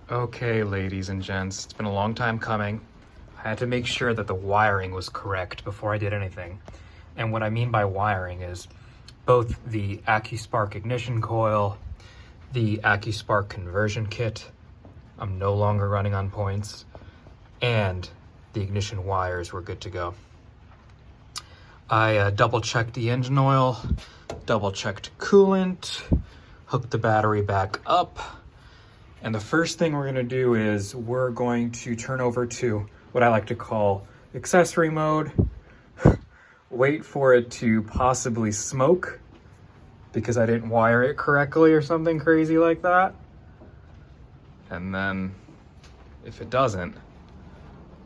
Okay, ladies and gents, it's been a long time coming. I had to make sure that the wiring was correct before I did anything. And what I mean by wiring is both the Accuspark ignition coil, the Accuspark conversion kit, I'm no longer running on points, and the ignition wires were good to go. I double-checked the engine oil, double-checked coolant, hooked the battery back up, and the first thing we're going to do is we're going to turn over to what I like to call accessory mode, wait for it to possibly smoke because I didn't wire it correctly or something crazy like that. And then if it doesn't,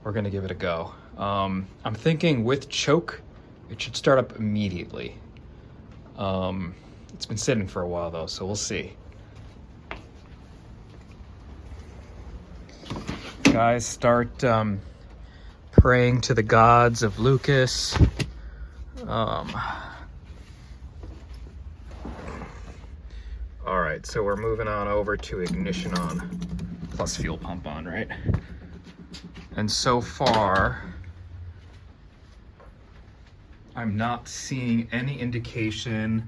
we're going to give it a go. I'm thinking with choke, it should start up immediately. It's been sitting for a while though, so we'll see. Guys, start praying to the gods of Lucas. All right, so we're moving on over to ignition on plus fuel pump on, right? And so far, I'm not seeing any indication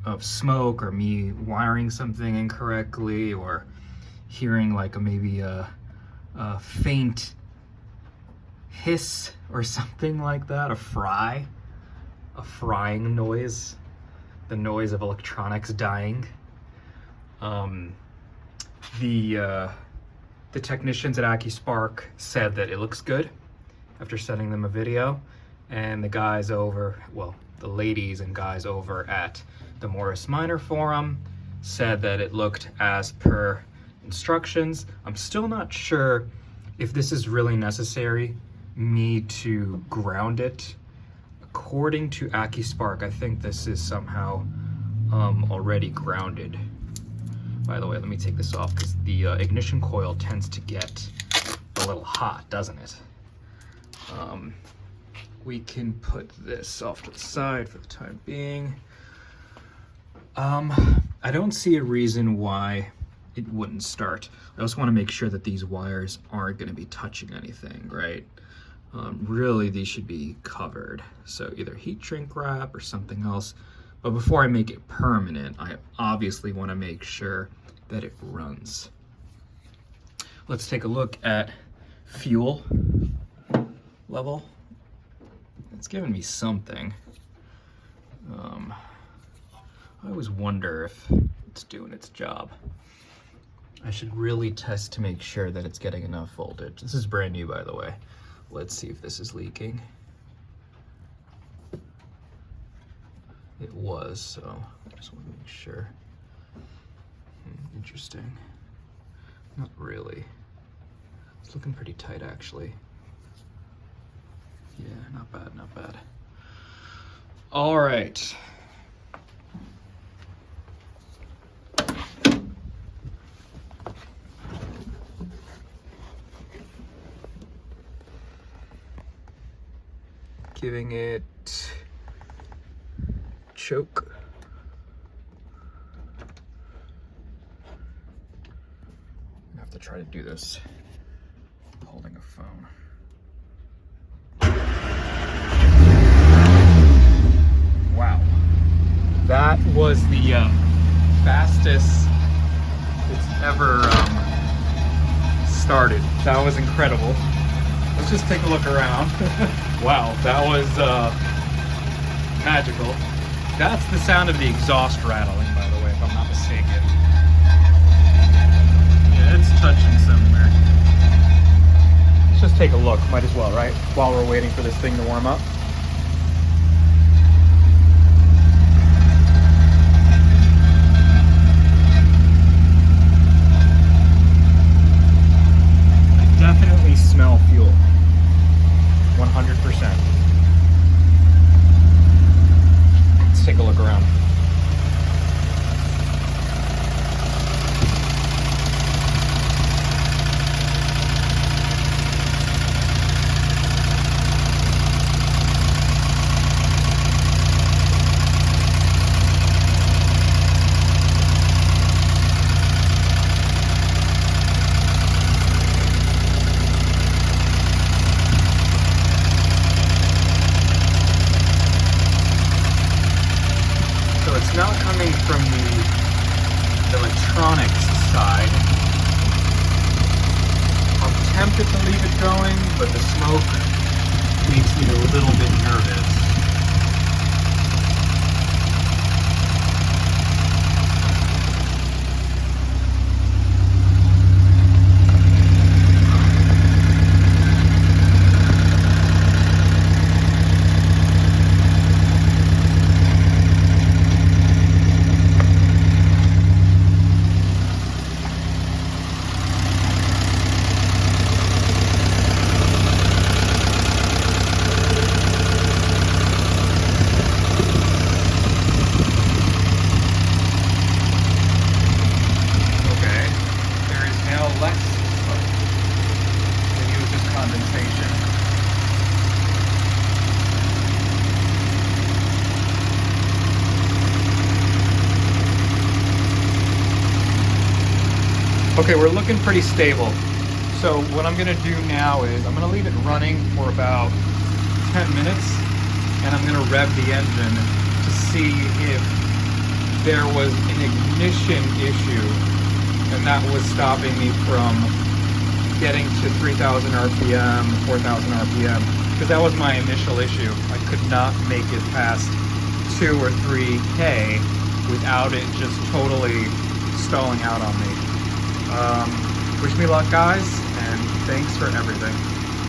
of smoke or me wiring something incorrectly or hearing like maybe a faint hiss or something like that, a frying noise, the noise of electronics dying. The technicians at Accuspark said that it looks good after sending them a video, and the guys over, well, the ladies and guys over at the Morris Minor Forum said that it looked as per instructions. I'm still not sure if this is really necessary, me to ground it. According to Accuspark, I think this is somehow already grounded. By the way, let me take this off because the ignition coil tends to get a little hot, doesn't it? We can put this off to the side for the time being. I don't see a reason why it wouldn't start. I also want to make sure that these wires aren't going to be touching anything, right? Really, these should be covered. So either heat shrink wrap or something else. But before I make it permanent, I obviously want to make sure that it runs. Let's take a look at fuel level. It's giving me something. I always wonder if it's doing its job. I should really test to make sure that it's getting enough voltage. This is brand new, by the way. Let's see if this is leaking. It was, so I just want to make sure. Interesting. Not really. It's looking pretty tight, actually. Yeah, not bad, not bad. All right. Giving it choke. I have to try to do this holding a phone. Wow, that was the fastest it's ever started. That was incredible. Let's just take a look around. Wow, that was magical. That's the sound of the exhaust rattling, by the way, if I'm not mistaken. Yeah, it's touching somewhere. Let's just take a look, might as well, right? While we're waiting for this thing to warm up. I definitely smell fuel. 100%. Let's take a look around. tempted to leave it going, but the smoke makes me a little bit nervous. Okay, we're looking pretty stable. So what I'm gonna do now is I'm gonna leave it running for about 10 minutes and I'm gonna rev the engine to see if there was an ignition issue and that was stopping me from getting to 3,000 RPM, 4,000 RPM, because that was my initial issue. I could not make it past 2 or 3K without it just totally stalling out on me. Wish me luck, guys, and thanks for everything.